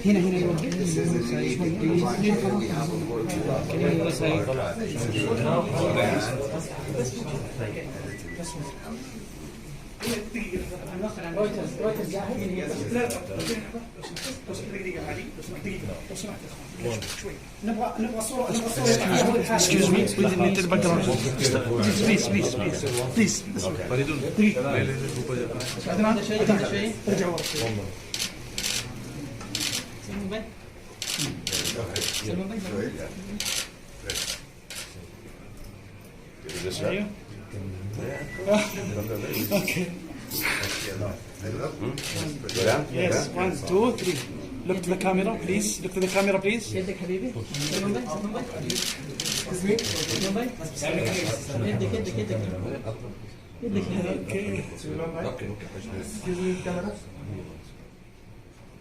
هنا رويترز جاهز؟ لا دقيقة علي لو سمحت شوي نبغى صورة Excuse me, we need the background. Please. دقيقة. عندنا شيء ارجع ورا شوي. Okay. Yes, 1, 2, 3. Look to the camera, please. Look to the camera, please. يدك حبيبي. يدك Okay.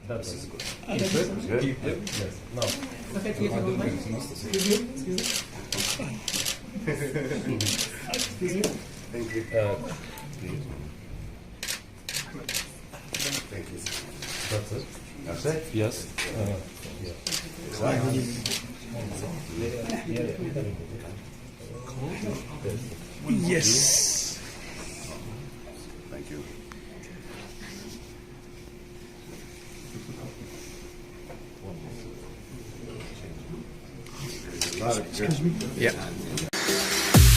That's good. Keep them? Yes. No. Excuse me. Thank you. Thank you. That's it? That's it? Yes. Yes. Thank you. Excuse me. Yeah.